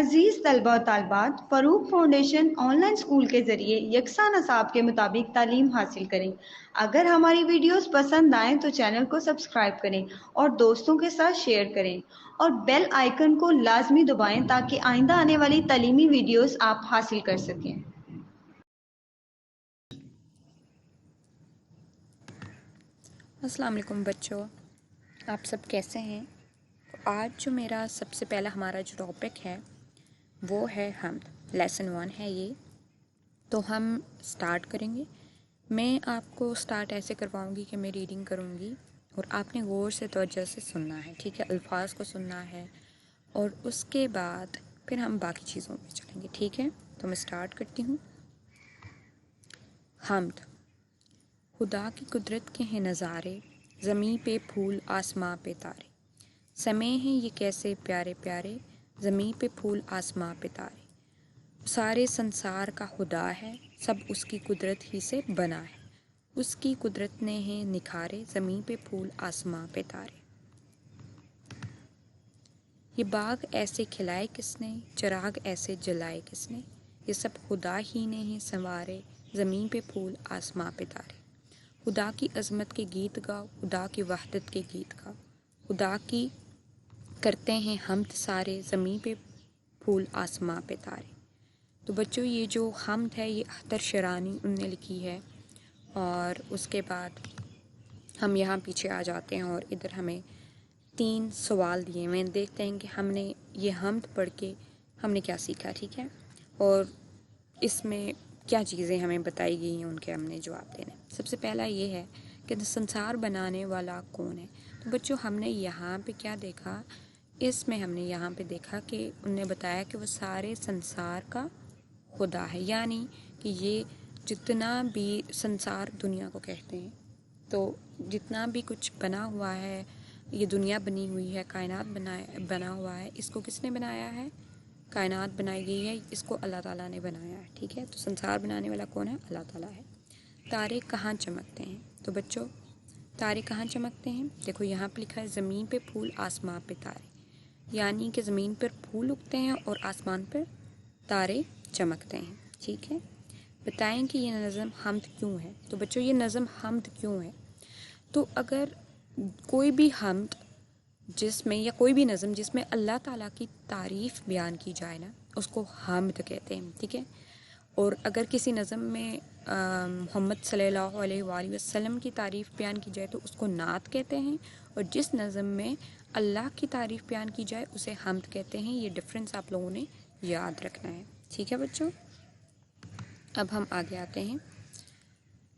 عزیز طلبہ و طالبات، فروغ فاؤنڈیشن آن لائن اسکول کے ذریعے یکساں نصاب کے مطابق تعلیم حاصل کریں۔ اگر ہماری ویڈیوز پسند آئیں تو چینل کو سبسکرائب کریں اور دوستوں کے ساتھ شیئر کریں اور بیل آئیکن کو لازمی دبائیں تاکہ آئندہ آنے والی تعلیمی ویڈیوز آپ حاصل کر سکیں۔ السلام علیکم بچوں، آپ سب کیسے ہیں؟ آج جو میرا سب سے پہلا ہمارا جو ٹاپک ہے وہ ہے حمد، لیسن 1 ہے یہ۔ تو ہم سٹارٹ کریں گے۔ میں آپ کو سٹارٹ ایسے کرواؤں گی کہ میں ریڈنگ کروں گی اور آپ نے غور سے توجہ سے سننا ہے، ٹھیک ہے؟ الفاظ کو سننا ہے اور اس کے بعد پھر ہم باقی چیزوں پہ چلیں گے، ٹھیک ہے؟ تو میں سٹارٹ کرتی ہوں۔ حمد، خدا کی قدرت کے ہیں نظارے، زمیں پہ پھول آسماں پہ تارے، سمے ہیں یہ کیسے پیارے پیارے، زمیں پہ پھول آسماں پہ تارے، سارے سنسار کا خدا ہے، سب اس کی قدرت ہی سے بنا ہے، اس کی قدرت نے ہیں نکھارے، زمیں پہ پھول آسماں پہ تارے۔ یہ باغ ایسے کھلائے کس نے، چراغ ایسے جلائے کس نے، یہ سب خدا ہی نے ہیں سنوارے، زمیں پہ پھول آسماں پہ تارے۔ خدا کی عظمت کے گیت گاؤ، خدا کی وحدت کے گیت گاؤ، خدا کی کرتے ہیں حمد سارے، زمیں پہ پھول آسماں پہ تارے۔ تو بچوں یہ جو حمد ہے یہ اختر شرانی ان نے لکھی ہے، اور اس کے بعد ہم یہاں پیچھے آ جاتے ہیں اور ادھر ہمیں 3 سوال دیے ہوئے ہیں، دیکھتے ہیں کہ ہم نے یہ حمد پڑھ کے ہم نے کیا سیکھا، ٹھیک ہے؟ اور اس میں کیا چیزیں ہمیں بتائی گئی ہیں، ان کے ہم نے جواب دینے۔ سب سے پہلا یہ ہے کہ سنسار بنانے والا کون ہے؟ تو بچوں ہم نے یہاں پہ کیا دیکھا، اس میں ہم نے یہاں پہ دیکھا کہ ان نے بتایا کہ وہ سارے سنسار کا خدا ہے، یعنی کہ یہ جتنا بھی سنسار دنیا کو کہتے ہیں، تو جتنا بھی کچھ بنا ہوا ہے، یہ دنیا بنی ہوئی ہے، کائنات بنا ہوا ہے، اس کو کس نے بنایا ہے؟ کائنات بنائی گئی ہے، اس کو اللہ تعالیٰ نے بنایا ہے، ٹھیک ہے؟ تو سنسار بنانے والا کون ہے؟ اللہ تعالیٰ ہے۔ تارے کہاں چمکتے ہیں؟ تو بچوں تارے کہاں چمکتے ہیں؟ دیکھو یہاں پہ لکھا ہے زمین پہ پھول آسمان پہ تارے، یعنی کہ زمین پر پھول اگتے ہیں اور آسمان پر تارے چمکتے ہیں، ٹھیک ہے؟ بتائیں کہ یہ نظم حمد کیوں ہے؟ تو بچوں یہ نظم حمد کیوں ہے؟ تو اگر کوئی بھی حمد جس میں یا کوئی بھی نظم جس میں اللہ تعالیٰ کی تعریف بیان کی جائے نا، اس کو حمد کہتے ہیں، ٹھیک ہے؟ اور اگر کسی نظم میں محمد صلی اللہ علیہ وآلہ وسلم کی تعریف بیان کی جائے تو اس کو نعت کہتے ہیں، اور جس نظم میں اللہ کی تعریف بیان کی جائے اسے حمد کہتے ہیں۔ یہ ڈفرینس آپ لوگوں نے یاد رکھنا ہے، ٹھیک ہے بچوں؟ اب ہم آگے آتے ہیں،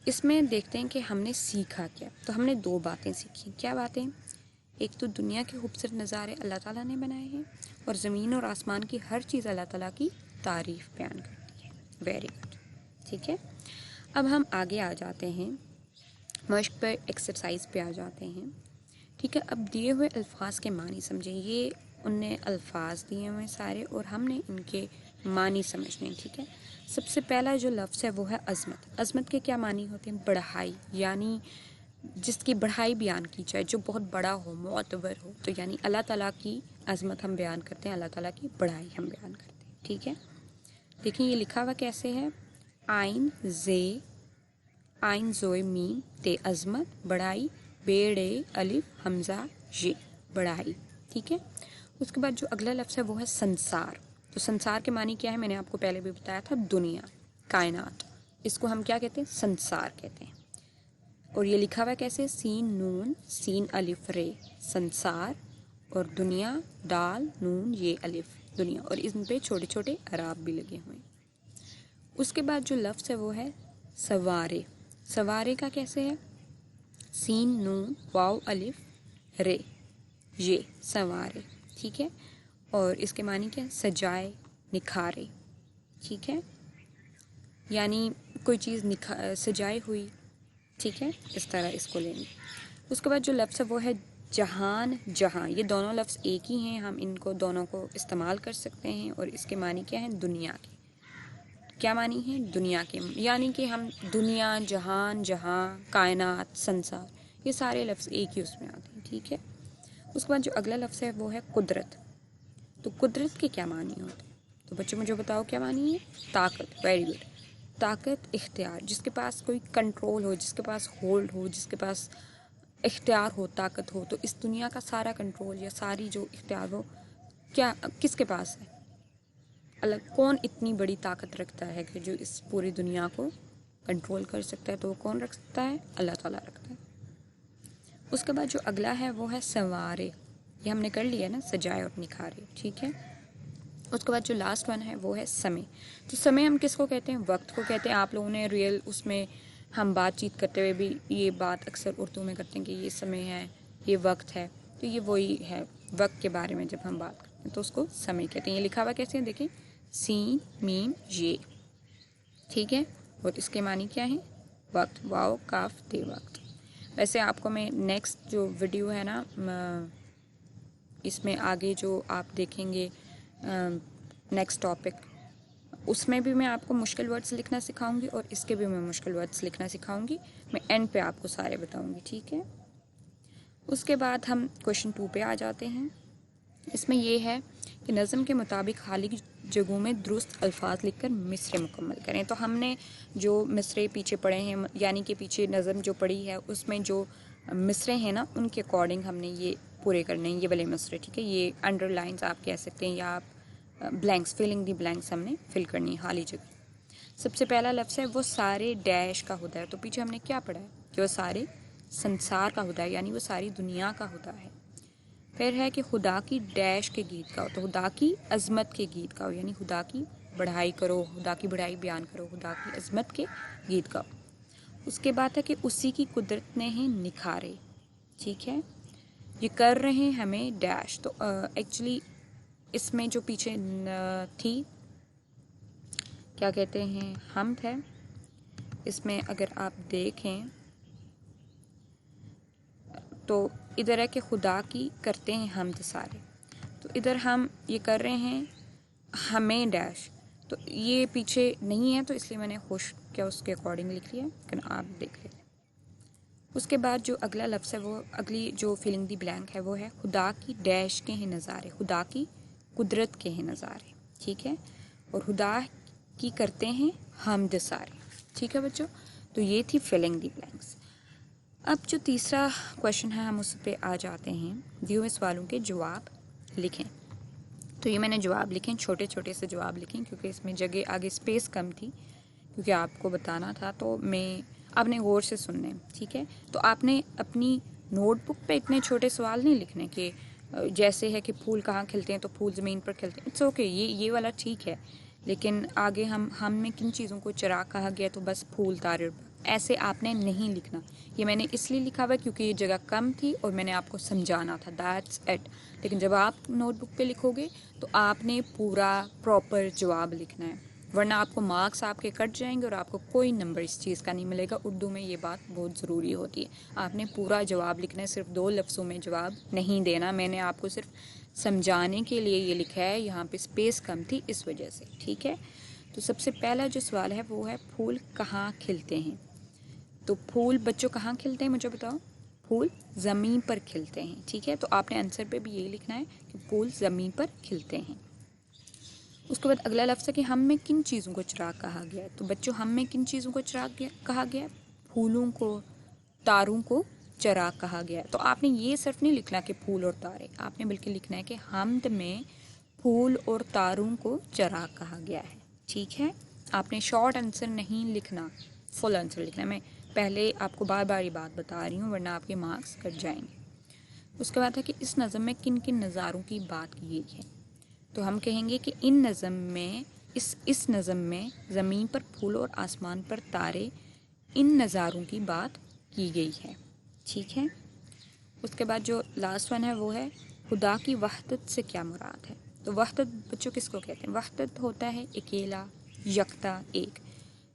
اس میں دیکھتے ہیں کہ ہم نے سیکھا کیا۔ تو ہم نے 2 باتیں سیکھی۔ کیا باتیں؟ ایک تو دنیا کے خوبصورت نظارے اللہ تعالیٰ نے بنائے ہیں، اور زمین اور آسمان کی ہر چیز اللہ تعالیٰ کی تعریف بیان کرتی ہے۔ ویری گڈ، ٹھیک ہے؟ اب ہم آگے آ جاتے ہیں، مشق پر ایکسرسائز پہ آ جاتے ہیں، ٹھیک ہے؟ اب دیے ہوئے الفاظ کے معنی سمجھیں۔ یہ ان نے الفاظ دیے ہوئے سارے اور ہم نے ان کے معنی سمجھنے، ٹھیک ہے؟ سب سے پہلا جو لفظ ہے وہ ہے عظمت۔ عظمت کے کیا معنی ہوتے ہیں؟ بڑائی، یعنی جس کی بڑائی بیان کی جائے، جو بہت بڑا ہو، معتبر ہو، تو یعنی اللہ تعالیٰ کی عظمت ہم بیان کرتے ہیں، اللہ تعالیٰ کی بڑائی ہم بیان کرتے ہیں، ٹھیک ہے؟ دیکھیں یہ لکھا ہوا کیسے ہے، آئین زوئے میم تے عظمت بڑائی، بیڑے الف حمزہ یہ بڑائی، ٹھیک ہے؟ اس کے بعد جو اگلا لفظ ہے وہ ہے سنسار۔ تو سنسار کے معنی کیا ہے؟ میں نے آپ کو پہلے بھی بتایا تھا، دنیا، کائنات، اس کو ہم کیا کہتے ہیں؟ سنسار کہتے ہیں۔ اور یہ لکھا ہوا کیسے؟ سین نون سین الف رے، سنسار، اور دنیا دال نون یہ الف، دنیا، اور ان پہ چھوٹے چھوٹے اعراب بھی لگے ہوئے ہیں۔ اس کے بعد جو لفظ ہے وہ ہے سوارے۔ سوارے کا کیسے ہے؟ سین نون واو الف رے، یہ سوارے، ٹھیک ہے؟ اور اس کے معنی کیا ہے؟ سجائے، نکھارے، ٹھیک ہے؟ یعنی کوئی چیز سجائے ہوئی، ٹھیک ہے؟ اس طرح اس کو لیں گے۔ اس کے بعد جو لفظ ہے وہ ہے جہان جہاں۔ یہ دونوں لفظ ایک ہی ہیں، ہم ان کو دونوں کو استعمال کر سکتے ہیں، اور اس کے معنی کیا ہیں؟ دنیا کے۔ کیا معنی ہے؟ دنیا کے، یعنی کہ ہم دنیا، جہان، جہاں، کائنات، سنسار، یہ سارے لفظ ایک ہی اس میں آتے ہیں، ٹھیک ہے؟ اس کے بعد جو اگلا لفظ ہے وہ ہے قدرت۔ تو قدرت کے کیا معنی ہوتے ہیں؟ تو بچوں مجھے بتاؤ کیا معنی ہے؟ طاقت. Very good. طاقت، اختیار، جس کے پاس کوئی کنٹرول ہو، جس کے پاس ہولڈ ہو، جس کے پاس اختیار ہو، طاقت ہو. تو اس دنیا کا سارا کنٹرول یا ساری جو اختیار ہو کیا کس کے پاس ہے؟ اللہ. کون اتنی بڑی طاقت رکھتا ہے کہ جو اس پوری دنیا کو کنٹرول کر سکتا ہے؟ تو وہ کون رکھ سکتا ہے؟ اللہ تعالیٰ رکھتا ہے. اس کے بعد جو اگلا ہے وہ ہے سنوارے. یہ ہم نے کر لیا نا، سجائے اور نکھارے. ٹھیک ہے. اس کے بعد جو لاسٹ ون ہے وہ ہے سمے. تو سمے ہم کس کو کہتے ہیں؟ وقت کو کہتے ہیں. آپ لوگوں نے ریئل اس میں ہم بات چیت کرتے ہوئے بھی یہ بات اکثر اردو میں کرتے ہیں کہ یہ سمے ہے، یہ وقت ہے. تو یہ وہی ہے، وقت کے بارے میں جب ہم بات کرتے ہیں تو اس کو سمے کہتے ہیں. یہ لکھا ہوا کیسے ہیں دیکھیں، سین میم یہ. ٹھیک ہے. اور اس کے معنی کیا ہے؟ وقت. واو کاف تے وقت. ویسے آپ کو میں نیکسٹ جو ویڈیو ہے نا، اس میں آگے جو آپ دیکھیں گے نیکسٹ ٹاپک، اس میں بھی میں آپ کو مشکل ورڈز لکھنا سکھاؤں گی اور اس کے بھی میں مشکل ورڈز لکھنا سکھاؤں گی. میں اینڈ پہ آپ کو سارے بتاؤں گی. ٹھیک ہے. اس کے بعد ہم کویشچن 2 پہ آ جاتے ہیں. اس میں یہ ہے کہ نظم کے مطابق خالی جگہوں میں درست الفاظ لکھ کر مصرے مکمل کریں. تو ہم نے جو مصرے پیچھے پڑھے ہیں، یعنی کہ پیچھے نظم جو پڑھی ہے اس میں جو مصرے ہیں نا، ان کے اکارڈنگ ہم نے یہ پورے کرنے ہیں، یہ والے مصرے. ٹھیک ہے. یہ انڈر لائنس آپ کہہ سکتے ہیں یا آپ بلینکس، فلنگ دی بلینکس ہم نے فل کرنی ہے، خالی جگہ. سب سے پہلا لفظ ہے وہ سارے ڈیش کا خدا ہے. تو پیچھے ہم نے کیا پڑھا ہے کہ وہ سارے سنسار کا خدا ہے، یعنی وہ ساری دنیا کا خدا ہے. پھر ہے کہ خدا کی ڈیش کے گیت گاؤ. تو خدا کی عظمت کے گیت گاؤ، یعنی خدا کی بڑھائی کرو، خدا کی بڑھائی بیان کرو، خدا کی عظمت کے گیت گاؤ. اس کے بعد ہے کہ اسی کی قدرت نے ہیں نکھارے. ٹھیک ہے. یہ کر رہے ہیں ہمیں ڈیش. تو ایکچولی اس میں جو پیچھے تھی کیا کہتے ہیں، حمد ہے. اس میں اگر آپ دیکھیں تو ادھر ہے کہ خدا کی کرتے ہیں حمد سارے. تو ادھر ہم یہ کر رہے ہیں ہمیں ڈیش. تو یہ پیچھے نہیں ہے تو اس لیے میں نے خوش کیا اس کے اکارڈنگ لکھ لیا، لیکن آپ دیکھ لیں. اس کے بعد جو اگلا لفظ ہے، وہ اگلی جو فلنگ دی بلینک ہے وہ ہے خدا کی ڈیش کے ہیں نظارے. خدا کی قدرت کے ہیں نظارے. ٹھیک ہے. اور خدا کی کرتے ہیں حمد سارے. ٹھیک ہے بچوں. تو یہ تھی فلنگ دی بلینکس. اب جو تیسرا کویشچن ہے ہم اس پہ آ جاتے ہیں. دیے ہوئے سوالوں کے جواب لکھیں. تو یہ میں نے جواب لکھیں، چھوٹے چھوٹے سے جواب لکھیں کیونکہ اس میں جگہ آگے اسپیس کم تھی، کیونکہ آپ کو بتانا تھا. تو آپ نے غور سے سننے. ٹھیک ہے. تو آپ نے اپنی نوٹ بک پہ اتنے چھوٹے سوال نہیں لکھنے کہ جیسے ہے کہ پھول کہاں کھلتے ہیں تو پھول زمین پر کھلتے ہیں. اٹس اوکے، یہ والا ٹھیک ہے. لیکن آگے ہم میں کن چیزوں کو چراغ کہا گیا تو بس پھول تارے، ایسے آپ نے نہیں لکھنا. یہ میں نے اس لیے لکھا ہوا ہے کیونکہ یہ جگہ کم تھی اور میں نے آپ کو سمجھانا تھا. That's it. لیکن جب آپ نوٹ بک پہ لکھو گے تو آپ نے پورا پراپر جواب لکھنا ہے، ورنہ آپ کو مارکس آپ کے کٹ جائیں گے اور آپ کو کوئی نمبر اس چیز کا نہیں ملے گا. اردو میں یہ بات بہت ضروری ہوتی ہے. آپ نے پورا جواب لکھنا ہے، صرف 2 لفظوں میں جواب نہیں دینا. میں نے آپ کو صرف سمجھانے کے لیے یہ لکھا ہے، یہاں پہ اسپیس کم تھی اس وجہ سے. ٹھیک ہے. تو سب سے پہلا جو سوال ہے وہ ہے پھول کہاں کھلتے ہیں. تو پھول بچوں کہاں کھلتے ہیں مجھے بتاؤ؟ پھول زمین پر کھلتے ہیں. ٹھیک ہے. تو آپ نے آنسر پہ بھی یہی لکھنا ہے کہ پھول زمین پر کھلتے ہیں. اس کے بعد اگلا لفظ ہے کہ ہم میں کن چیزوں کو چراغ کہا گیا ہے. تو بچوں ہم میں کن چیزوں کو چراغ کہا گیا ہے؟ پھولوں کو، تاروں کو چراغ کہا گیا ہے. تو آپ نے یہ صرف نہیں لکھنا کہ پھول اور تارے، آپ نے بلکہ لکھنا ہے کہ حمد میں پھول اور تاروں کو چراغ کہا گیا ہے. ٹھیک ہے. آپ نے شارٹ آنسر نہیں لکھنا، فل آنسر لکھنا ہے. میں پہلے آپ کو بار بار یہ بات بتا رہی ہوں ورنہ آپ کے مارکس کٹ جائیں گے. اس کے بعد ہے کہ اس نظم میں کن کن نظاروں کی بات کی گئی ہے. تو ہم کہیں گے کہ اس نظم میں زمین پر پھول اور آسمان پر تارے، ان نظاروں کی بات کی گئی ہے. ٹھیک ہے. اس کے بعد جو لاسٹ ون ہے وہ ہے خدا کی وحدت سے کیا مراد ہے. تو وحدت بچوں کس کو کہتے ہیں؟ وحدت ہوتا ہے اکیلا، یکتا، ایک.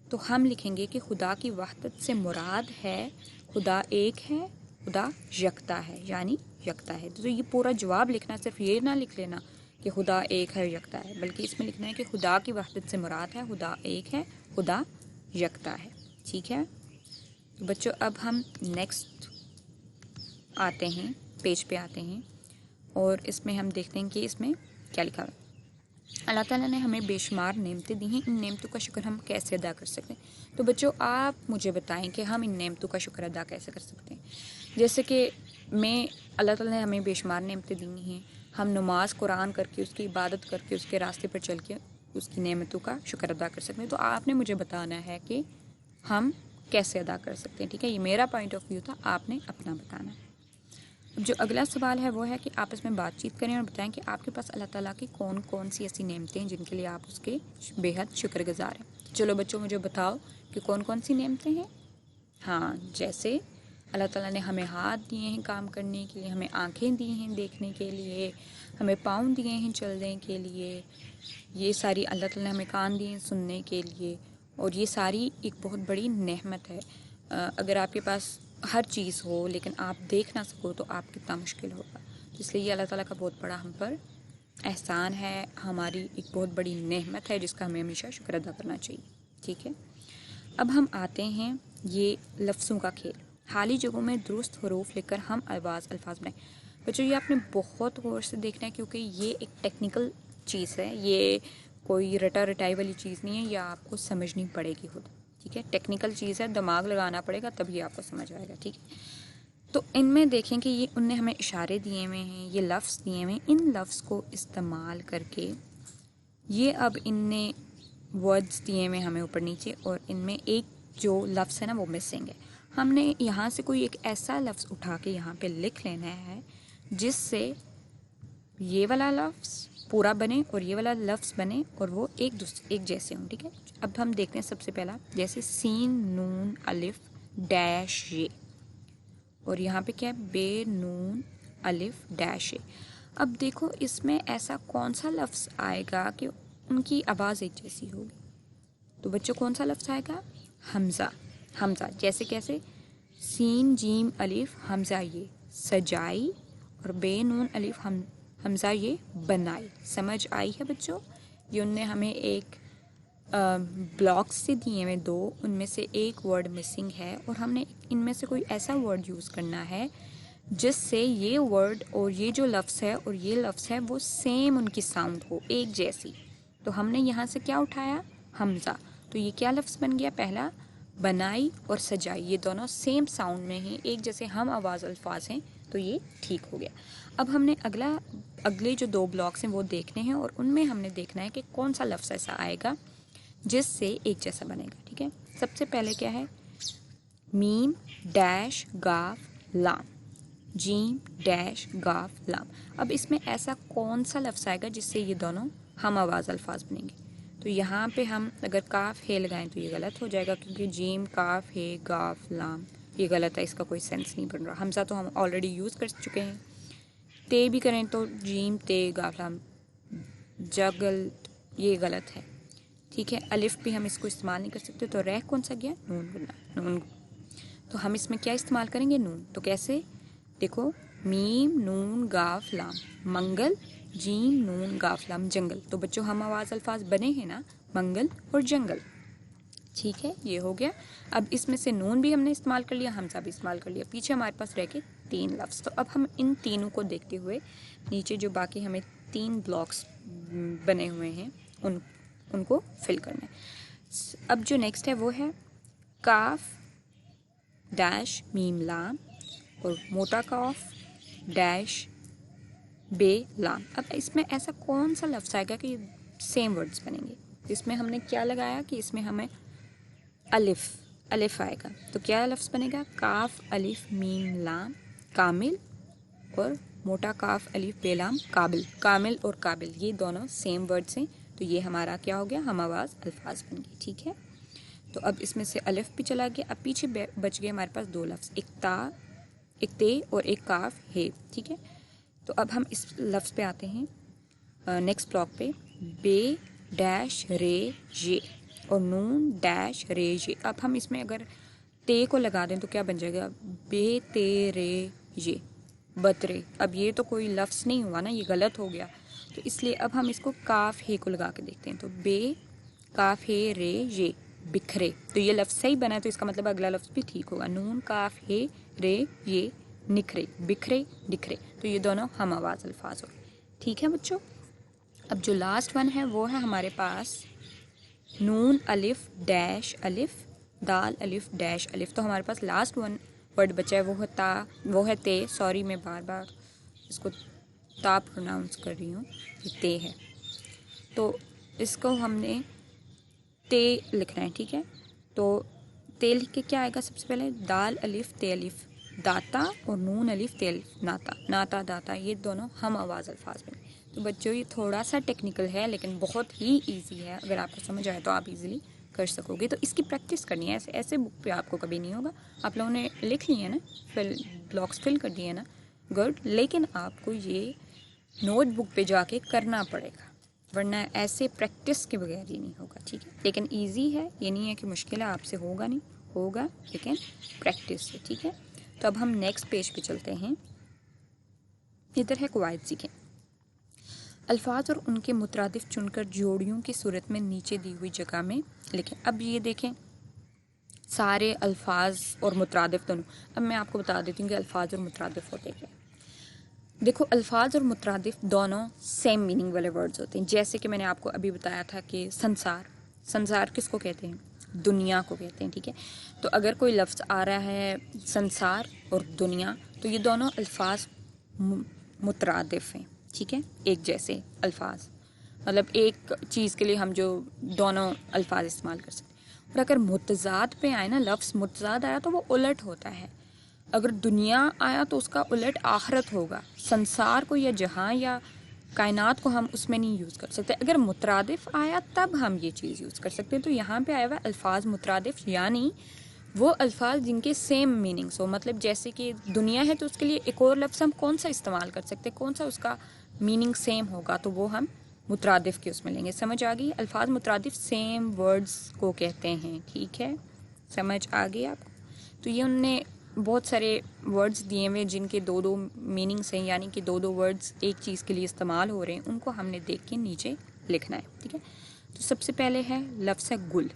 تو ہم لکھیں گے کہ خدا کی وحدت سے مراد ہے خدا ایک ہے، خدا یکتا ہے، یعنی یکتا ہے. تو یہ پورا جواب لکھنا، صرف یہ نہ لکھ لینا کہ خدا ایک ہے یکتا ہے، بلکہ اس میں لکھنا ہے کہ خدا کی وحدت سے مراد ہے خدا ایک ہے، خدا یکتا ہے. ٹھیک ہے. تو بچوں اب ہم نیکسٹ آتے ہیں، پیج پہ آتے ہیں اور اس میں ہم دیکھتے ہیں کہ اس میں کیا لکھا ہے. اللہ تعالیٰ نے ہمیں بے شمار نعمتیں دی ہیں، ان نعمتوں کا شکر ہم کیسے ادا کر سکتے ہیں؟ تو بچوں آپ مجھے بتائیں کہ ہم ان نعمتوں کا شکر ادا کیسے کر سکتے ہیں؟ جیسے کہ اللہ تعالیٰ نے ہمیں بے شمار نعمتیں دی ہیں، ہم نماز قرآن کر کے، اس کی عبادت کر کے، اس کے راستے پر چل کے اس کی نعمتوں کا شکر ادا کر سکتے ہیں۔ تو آپ نے مجھے بتانا ہے کہ ہم کیسے ادا کر سکتے ہیں، ٹھیک ہے؟ یہ میرا پوائنٹ آف ویو تھا، آپ نے اپنا بتانا ہے۔ جو اگلا سوال ہے وہ ہے کہ آپس میں بات چیت کریں اور بتائیں کہ آپ کے پاس اللہ تعالیٰ کی کون کون سی ایسی نعمتیں ہیں جن کے لیے آپ اس کے بے حد شکر گزار ہیں۔ چلو بچوں مجھے بتاؤ کہ کون کون سی نعمتیں ہیں۔ ہاں، جیسے اللہ تعالیٰ نے ہمیں ہاتھ دیے ہیں کام کرنے کے لیے، ہمیں آنکھیں دی ہیں دیکھنے کے لیے، ہمیں پاؤں دیے ہیں چلنے کے لیے، یہ ساری اللہ تعالیٰ نے ہمیں کان دیے ہیں سننے کے لیے، اور یہ ساری ایک بہت بڑی نعمت ہے۔ اگر آپ کے پاس ہر چیز ہو لیکن آپ دیکھ نہ سکو تو آپ کتنا مشکل ہوگا۔ اس لیے یہ اللہ تعالیٰ کا بہت بڑا ہم پر احسان ہے، ہماری ایک بہت بڑی نعمت ہے جس کا ہمیں ہمیشہ شکر ادا کرنا چاہیے، ٹھیک ہے؟ اب ہم آتے ہیں یہ لفظوں کا کھیل۔ خالی جگہوں میں درست حروف لکھ کر ہم الفاظ بنائیں۔ بچوں یہ آپ نے بہت غور سے دیکھنا ہے کیونکہ یہ ایک ٹیکنیکل چیز ہے، یہ کوئی رٹائی والی چیز نہیں ہے، یہ آپ کو سمجھنی پڑے گی خود، ٹھیک ہے؟ ٹیکنیکل چیز ہے، دماغ لگانا پڑے گا تبھی آپ کو سمجھ آئے گا، ٹھیک ہے؟ تو ان میں دیکھیں کہ یہ ان نے ہمیں اشارے دیے ہوئے ہیں، یہ لفظ دیے ہوئے ہیں، ان لفظ کو استعمال کر کے یہ اب ان نے ورڈز دیے ہوئے ہمیں اوپر نیچے، اور ان میں ایک جو لفظ ہے نا وہ مسنگ ہے۔ ہم نے یہاں سے کوئی ایک ایسا لفظ اٹھا کے یہاں پہ لکھ لینا ہے جس سے یہ والا لفظ پورا بنے اور یہ والا لفظ بنے اور وہ ایک جیسے ہوں، ٹھیک ہے؟ اب ہم دیکھتے ہیں سب سے پہلا، جیسے سین نون الف ڈیش یہ، اور یہاں پہ کیا ہے بے نون الف ڈیش یہ۔ اب دیکھو اس میں ایسا کون سا لفظ آئے گا کہ ان کی آواز ایک جیسی ہوگی؟ تو بچوں کون سا لفظ آئے گا؟ حمزہ۔ حمزہ جیسے کیسے؟ سین جیم الف حمزہ یہ سجائی، اور بے نون الف حمزہ یہ بنائی۔ سمجھ آئی ہے بچوں؟ یہ ان نے ہمیں ایک بلاکس سے دیے ہوئے دو، ان میں سے ایک ورڈ مسنگ ہے، اور ہم نے ان میں سے کوئی ایسا ورڈ یوز کرنا ہے جس سے یہ ورڈ اور یہ جو لفظ ہے اور یہ لفظ ہے وہ سیم ان کی ساؤنڈ ہو، ایک جیسی۔ تو ہم نے یہاں سے کیا اٹھایا؟ حمزہ۔ تو یہ کیا لفظ بن گیا؟ پہلا بنائی اور سجائی، یہ دونوں سیم ساؤنڈ میں ہیں، ایک جیسے ہم آواز الفاظ ہیں، تو یہ ٹھیک ہو گیا۔ اب ہم نے اگلے جو دو بلاکس ہیں وہ دیکھنے ہیں، اور ان میں ہم نے دیکھنا ہے کہ کون سا لفظ ایسا آئے گا جس سے ایک جیسا بنے گا، ٹھیک ہے؟ سب سے پہلے کیا ہے؟ میم ڈیش گاف لام، جیم ڈیش گاف لام۔ اب اس میں ایسا کون سا لفظ آئے گا جس سے یہ دونوں ہم آواز الفاظ بنیں گے؟ تو یہاں پہ ہم اگر کاف ہے لگائیں تو یہ غلط ہو جائے گا، کیونکہ جیم کاف ہے گاف لام یہ غلط ہے، اس کا کوئی سینس نہیں بن رہا۔ حمزہ تو ہم آلریڈی یوز کر چکے ہیں۔ تے بھی کریں تو جیم تے گاف لام جگل، یہ غلط ہے، ٹھیک ہے؟ الف بھی ہم اس کو استعمال نہیں کر سکتے، تو ریح کون سا گیا؟ نون بننا، نون۔ تو ہم اس میں کیا استعمال کریں گے؟ نون۔ تو کیسے؟ دیکھو میم نون گاف لام منگل، جیم نون گاف لام جنگل۔ تو بچوں ہم آواز الفاظ بنے ہیں نا، منگل اور جنگل، ٹھیک ہے؟ یہ ہو گیا۔ اب اس میں سے نون بھی ہم نے استعمال کر لیا، حمزہ بھی استعمال کر لیا، پیچھے ہمارے پاس رہ کے تین لفظ۔ تو اب ہم ان تینوں کو دیکھتے ہوئے نیچے جو باقی ہمیں تین بلاکس بنے ہوئے ہیں ان کو فل کرنا ہے۔ اب جو نیکسٹ ہے وہ ہے کاف ڈیش میم لام اور موٹا کاف ڈیش بے لام۔ اب اس میں ایسا کون سا لفظ آئے گا کہ سیم ورڈز بنیں گے؟ اس میں ہم نے کیا لگایا کہ اس میں ہمیں الف آئے گا، تو کیا لفظ بنے گا؟ کاف الف میم لام کامل، اور موٹا کاف الف بے لام قابل۔ کامل اور قابل یہ دونوں سیم ورڈز ہیں، تو یہ ہمارا کیا ہو گیا؟ ہم آواز الفاظ بن گئی، ٹھیک ہے؟ تو اب اس میں سے الف بھی چلا گیا، اب پیچھے بچ گئے ہمارے پاس دو لفظ، ایک تے اور ایک کاف ہے، ٹھیک ہے؟ تو اب ہم اس لفظ پہ آتے ہیں، نیکسٹ بلاک پہ، بے ڈیش رے یہ اور نون ڈیش رے یہ۔ اب ہم اس میں اگر تے کو لگا دیں تو کیا بن جائے گا؟ بے تے رے یہ بترے۔ اب یہ تو کوئی لفظ نہیں ہوا نا، یہ غلط ہو گیا، تو اس لیے اب ہم اس کو کاف ہے کو لگا کے دیکھتے ہیں، تو بے کاف ہے رے یہ بکھرے۔ تو یہ لفظ صحیح بنا ہے، تو اس کا مطلب اگلا لفظ بھی ٹھیک ہوگا۔ نون کاف ہے رے یہ نکھرے، بکھرے نکھرے، تو یہ دونوں ہم آواز الفاظ ہو گئے، ٹھیک ہے بچوں؟ اب جو لاسٹ ون ہے وہ ہے ہمارے پاس نون الف ڈیش الف دال الف ڈیش الف. تو ہمارے پاس لاسٹ ون ورڈ بچا ہے وہ ہے تے. سوری میں بار بار اس کو تا پروناؤنس کر رہی ہوں، یہ تے ہے. تو اس کو ہم نے تے لکھنا ہے، ٹھیک ہے. تو تے لکھ کے کیا آئے گا؟ سب سے پہلے دال الف تے الف داتا اور نون الف تے الف ناتا. ناتا داتا یہ دونوں ہم آواز الفاظ میں. تو بچوں یہ تھوڑا سا ٹیکنیکل ہے لیکن بہت ہی ایزی ہے. اگر آپ کو سمجھ آئے تو آپ ایزیلی کر سکو گے. تو اس کی پریکٹس کرنی ہے. ایسے بک پہ آپ کو کبھی نہیں ہوگا. آپ لوگوں نے لکھ لی ہے نا، بلاکس فل کر دیے ہیں نا، گڈ. لیکن آپ کو یہ نوٹ بک پہ جا کے کرنا پڑے گا، ورنہ ایسے پریکٹس کے بغیر ہی نہیں ہوگا، ٹھیک ہے. لیکن ایزی ہے، یہ نہیں ہے کہ مشکل ہے. آپ سے ہوگا نہیں، ہوگا لیکن پریکٹس ہے، ٹھیک ہے. تو اب ہم نیکسٹ پیج پہ چلتے ہیں. ادھر ہے قواعد سیکھیں. الفاظ اور ان کے مترادف چن کر جوڑیوں کی صورت میں نیچے دی ہوئی جگہ میں لکھیں. اب یہ دیکھیں سارے الفاظ اور مترادف دونوں. اب میں آپ کو بتا دیتی ہوں کہ الفاظ اور مترادف ہوتے کیا. دیکھو الفاظ اور مترادف دونوں سیم میننگ والے ورڈز ہوتے ہیں. جیسے کہ میں نے آپ کو ابھی بتایا تھا کہ سنسار کس کو کہتے ہیں؟ دنیا کو کہتے ہیں، ٹھیک ہے. تو اگر کوئی لفظ آ رہا ہے سنسار اور دنیا تو یہ دونوں الفاظ مترادف ہیں، ٹھیک ہے. ایک جیسے الفاظ، مطلب ایک چیز کے لیے ہم جو دونوں الفاظ استعمال کر سکتے ہیں. اور اگر متضاد پہ آئے نا، لفظ متضاد آیا تو وہ الٹ ہوتا ہے. اگر دنیا آیا تو اس کا الٹ آخرت ہوگا. سنسار کو یا جہاں یا کائنات کو ہم اس میں نہیں یوز کر سکتے. اگر مترادف آیا تب ہم یہ چیز یوز کر سکتے ہیں. تو یہاں پہ آیا ہوا الفاظ مترادف، یعنی وہ الفاظ جن کے سیم میننگس ہو. مطلب جیسے کہ دنیا ہے تو اس کے لیے ایک اور لفظ ہم کون سا استعمال کر سکتے ہیں، کون سا اس کا میننگ سیم ہوگا، تو وہ ہم مترادف کے اس میں لیں گے. سمجھ آ گئی؟ الفاظ مترادف سیم ورڈز کو کہتے ہیں، ٹھیک ہے. سمجھ آ گئی آپ کو؟ تو یہ انہوں نے بہت سارے ورڈز دیے ہوئے جن کے دو میننگس ہیں، یعنی کہ دو ورڈز ایک چیز کے لیے استعمال ہو رہے ہیں. ان کو ہم نے دیکھ کے نیچے لکھنا ہے، ٹھیک ہے. تو سب سے پہلے ہے لفظ ہے گل.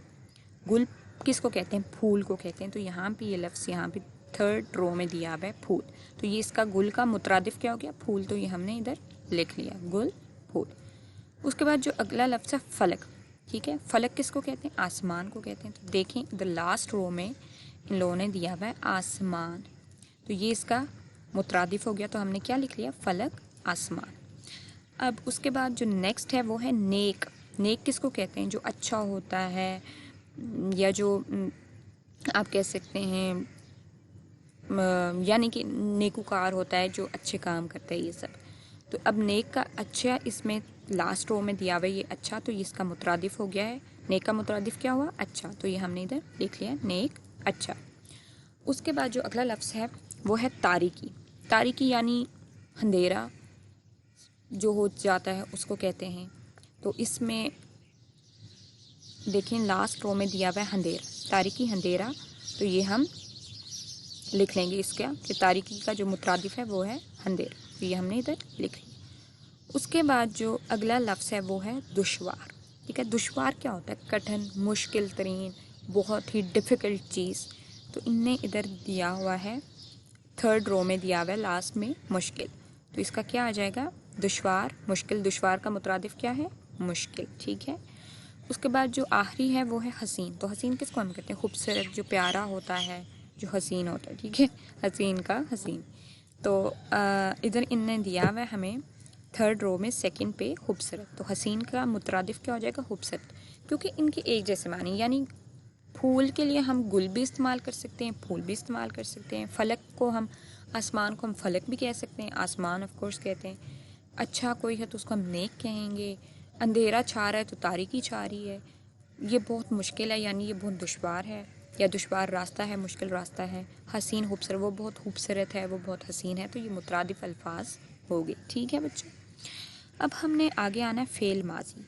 گل کس کو کہتے ہیں؟ پھول کو کہتے ہیں. تو یہاں پہ یہ لفظ یہاں پہ تھرڈ رو میں دیا ہوا ہے پھول. تو یہ اس کا گل کا مترادف کیا ہو گیا؟ پھول. تو یہ ہم نے ادھر لکھ لیا گل پھول. اس کے بعد جو اگلا لفظ ہے فلک، ٹھیک ہے. فلک کس کو کہتے ہیں؟ آسمان کو کہتے ہیں. تو دیکھیں ادھر لاسٹ رو میں ان لوگوں نے دیا ہوا ہے آسمان. تو یہ اس کا مترادف ہو گیا. تو ہم نے کیا لکھ لیا؟ فلک آسمان. اب اس کے بعد جو نیکسٹ ہے وہ ہے نیک. نیک کس کو کہتے ہیں؟ جو اچھا ہوتا ہے یا جو آپ کہہ سکتے ہیں یعنی کہ نیکوکار ہوتا ہے، جو اچھے کام کرتا ہے، یہ سب. تو اب نیک کا اچھا اس میں لاسٹ رو میں دیا ہوا ہے یہ اچھا. تو یہ اس کا مترادف ہو گیا ہے. نیک کا مترادف کیا ہوا؟ اچھا. تو یہ ہم نے ادھر لکھ لیا نیک اچھا. اس کے بعد جو اگلا لفظ ہے وہ ہے تاریکی. تاریکی یعنی اندھیرا جو ہو جاتا ہے اس کو کہتے ہیں. تو اس میں دیکھیں لاسٹ رو میں دیا ہوا ہے اندھیرا، تاریکی اندھیرا. تو یہ ہم لکھ لیں گے اس کا کہ تاریکی کا جو مترادف ہے وہ ہے اندھیرا. تو یہ ہم نے ادھر لکھ لیا. اس کے بعد جو اگلا لفظ ہے وہ ہے دشوار، ٹھیک ہے. دشوار کیا ہوتا ہے؟ کٹھن، مشکل ترین، بہت ہی ڈیفیکلٹ چیز. تو ان نے ادھر دیا ہوا ہے تھرڈ رو میں دیا ہوا ہے لاسٹ میں مشکل. تو اس کا کیا آ جائے گا؟ دشوار مشکل. دشوار کا مترادف کیا ہے؟ مشکل، ٹھیک ہے. اس کے بعد جو آخری ہے وہ ہے حسین. تو حسین کس کو ہم کہتے ہیں؟ خوبصورت، جو پیارا ہوتا ہے، جو حسین ہوتا ہے، ٹھیک ہے. حسین کا حسین. تو ادھر ان نے دیا ہوا ہے ہمیں تھرڈ رو میں سیکنڈ پہ خوبصورت. تو حسین کا مترادف کیا ہو جائے گا؟ خوبصورت. کیونکہ ان کے ایک جیسے معنی، یعنی پھول کے لیے ہم گل بھی استعمال کر سکتے ہیں، پھول بھی استعمال کر سکتے ہیں. فلک کو ہم، آسمان کو ہم فلک بھی کہہ سکتے ہیں، آسمان آف کورس کہتے ہیں. اچھا کوئی ہے تو اس کو ہم نیک کہیں گے. اندھیرا چھا رہا ہے تو تاریکی چھا رہی ہے. یہ بہت مشکل ہے یعنی یہ بہت دشوار ہے، یا دشوار راستہ ہے، مشکل راستہ ہے. حسین خوبصورت، وہ بہت خوبصورت ہے، وہ بہت حسین ہے. تو یہ مترادف الفاظ ہو گئے، ٹھیک ہے بچوں. اب ہم نے آگے آنا ہے فعل ماضی.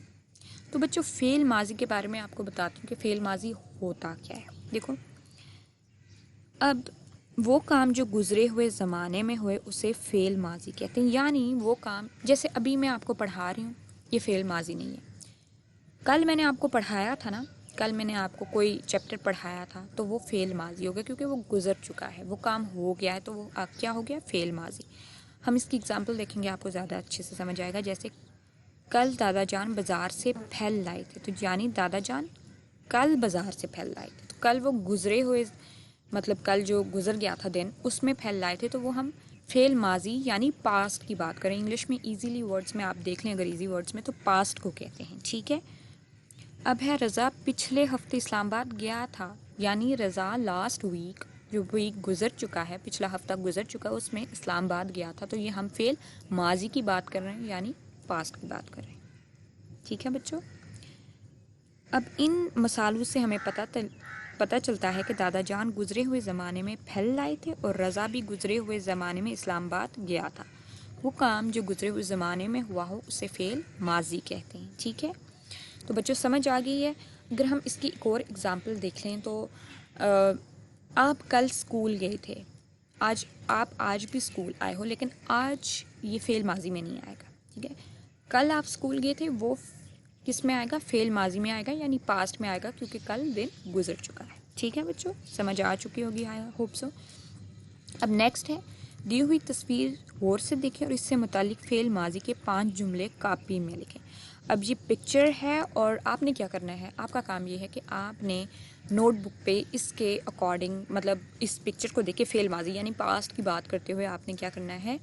تو بچوں فعل ماضی کے بارے میں آپ کو بتاتی ہوں کہ فعل ماضی ہوتا کیا ہے. دیکھو اب وہ کام جو گزرے ہوئے زمانے میں ہوئے اسے فعل ماضی کہتے ہیں. یعنی وہ کام جیسے ابھی میں آپ کو پڑھا رہی ہوں، یہ فعل ماضی نہیں ہے. کل میں نے آپ کو پڑھایا تھا نا، کل میں نے آپ کو کوئی چیپٹر پڑھایا تھا تو وہ فعل ماضی ہو گیا کیونکہ وہ گزر چکا ہے، وہ کام ہو گیا ہے. تو وہ کیا ہو گیا؟ فعل ماضی. ہم اس کی اگزامپل دیکھیں گے، آپ کو زیادہ اچھے سے سمجھ آئے گا. جیسے کل دادا جان بازار سے پھل لائے تھے، تو یعنی دادا جان کل بازار سے پھل لائے تھے، تو کل وہ گزرے ہوئے مطلب کل جو گزر گیا تھا دن اس میں پھل لائے تھے، تو وہ ہم فعل ماضی یعنی پاسٹ کی بات کریں. انگلش میں ایزیلی ورڈز میں آپ دیکھ لیں، اگر ایزی ورڈز میں تو پاسٹ کو کہتے ہیں. ٹھیک ہے. اب ہے رضا پچھلے ہفتے اسلام آباد گیا تھا، یعنی رضا لاسٹ ویک، جو ویک گزر چکا ہے، پچھلا ہفتہ گزر چکا ہے، اس میں اسلام آباد گیا تھا، تو یہ ہم فعل ماضی کی بات کر رہے ہیں یعنی پاسٹ کی بات کر رہے ہیں. ٹھیک ہے بچوں. اب ان مثالوں سے ہمیں پتہ چلتا ہے کہ دادا جان گزرے ہوئے زمانے میں پھل لائے تھے اور رضا بھی گزرے ہوئے زمانے میں اسلام آباد گیا تھا. وہ کام جو گزرے ہوئے زمانے میں ہوا ہو اسے فعل ماضی کہتے ہیں. ٹھیک ہے. تو بچوں سمجھ آ گئی ہے. اگر ہم اس کی ایک اور اگزامپل دیکھ لیں تو آپ کل اسکول گئے تھے، آپ آج بھی اسکول آئے ہو، لیکن آج یہ فعل ماضی میں نہیں آئے گا. ٹھیک ہے. کل آپ اسکول گئے تھے، وہ کس میں آئے گا؟ فعل ماضی میں آئے گا یعنی پاسٹ میں آئے گا، کیونکہ کل دن گزر چکا ہے. ٹھیک ہے بچوں، سمجھ آ چکی ہوگی، آئی ہوپ سو. اب نیکسٹ ہے، دی ہوئی تصویر غور سے دیکھیں اور اس سے متعلق فعل ماضی کے 5 جملے کاپی میں لکھیں. اب یہ پکچر ہے اور آپ نے کیا کرنا ہے، آپ کا کام یہ ہے کہ آپ نے نوٹ بک پہ اس کے اکارڈنگ مطلب اس پکچر کو دیکھ کے فعل ماضی یعنی پاسٹ کی بات کرتے ہوئے آپ نے کیا کرنا ہے،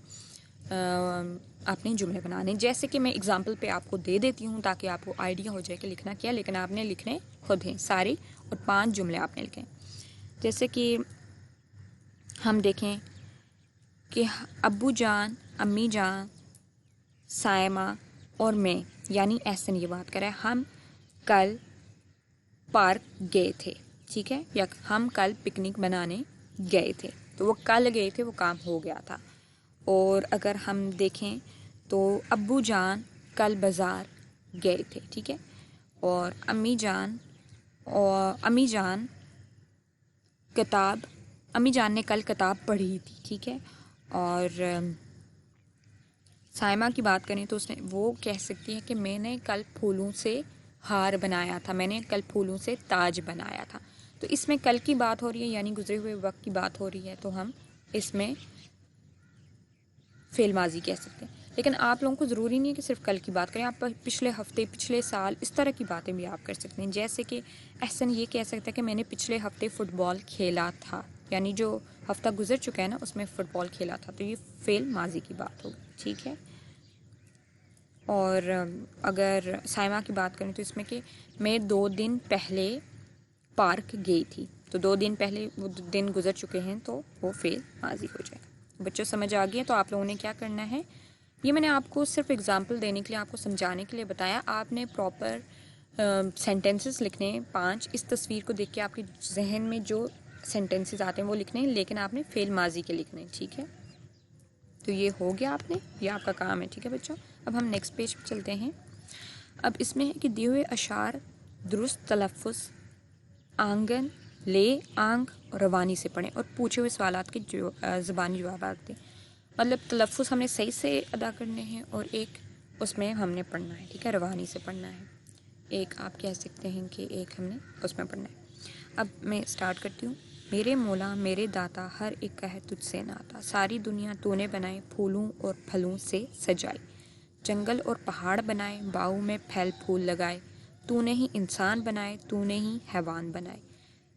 آپ نے جملے بنانے. جیسے کہ میں اگزامپل پہ آپ کو دے دیتی ہوں تاکہ آپ کو آئیڈیا ہو جائے کہ لکھنا کیا، لیکن آپ نے لکھنے خود ہیں سارے، اور 5 جملے آپ نے لکھیں. جیسے کہ ہم دیکھیں کہ ابو جان، امی جان، سائمہ اور میں یعنی احسن یہ بات کریں، ہم کل پارک گئے تھے. ٹھیک ہے. یا ہم کل پکنک بنانے گئے تھے، تو وہ کل گئے تھے، وہ کام ہو گیا تھا. اور اگر ہم دیکھیں تو ابو جان کل بازار گئے تھے. ٹھیک ہے. اور امی جان نے کل کتاب پڑھی تھی. ٹھیک ہے. اور سائمہ کی بات کریں تو وہ کہہ سکتی ہے کہ میں نے کل پھولوں سے ہار بنایا تھا، میں نے کل پھولوں سے تاج بنایا تھا. تو اس میں کل کی بات ہو رہی ہے یعنی گزرے ہوئے وقت کی بات ہو رہی ہے، تو ہم اس میں فعل ماضی کہہ سکتے ہیں. لیکن آپ لوگوں کو ضروری نہیں ہے کہ صرف کل کی بات کریں، آپ پچھلے ہفتے، پچھلے سال، اس طرح کی باتیں بھی آپ کر سکتے ہیں. جیسے کہ احسن یہ کہہ سکتا ہے کہ میں نے پچھلے ہفتے فٹ بال کھیلا تھا، یعنی جو ہفتہ گزر چکا ہے نا اس میں فٹ بال کھیلا تھا، تو یہ فعل ماضی کی بات ہوگی. ٹھیک ہے. اور اگر سائمہ کی بات کریں تو اس میں کہ میں 2 دن پہلے پارک گئی تھی، تو 2 دن پہلے وہ دن گزر چکے ہیں تو وہ فعل ماضی ہو جائے گا. بچوں سمجھ آ گئی. تو آپ لوگوں نے کیا کرنا ہے، یہ میں نے آپ کو صرف اگزامپل دینے کے لیے، آپ کو سمجھانے کے لیے بتایا. آپ نے پراپر سینٹینسز لکھنے ہیں 5. اس تصویر کو دیکھ کے آپ کے ذہن میں جو سینٹینسز آتے ہیں وہ لکھنے ہیں، لیکن آپ نے فعل ماضی کے لکھنے ہیں. ٹھیک ہے. تو یہ ہو گیا آپ نے، یہ آپ کا کام ہے. ٹھیک ہے بچوں. اب ہم نیکسٹ پیج پہ چلتے ہیں. اب اس میں ہے کہ دیے ہوئے اشعار درست تلفظ، آنگن، لے، آنگ اور روانی سے پڑھیں اور پوچھے ہوئے سوالات کے زبانی جوابات دیں. مطلب تلفظ ہم نے صحیح سے ادا کرنے ہیں اور ایک اس میں ہم نے پڑھنا ہے. ٹھیک ہے. روانی سے پڑھنا ہے. ایک آپ کہہ سکتے ہیں کہ ایک ہم نے اس میں پڑھنا ہے. اب میں اسٹارٹ کرتی ہوں. میرے مولا میرے داتا ہر ایک کا ہے تجھ سے ناتا، ساری دنیا تو نے بنائے پھولوں اور پھلوں سے سجائی، جنگل اور پہاڑ بنائے باغوں میں پھل پھول لگائے، تو نے ہی انسان بنائے تو نے ہی حیوان بنائے،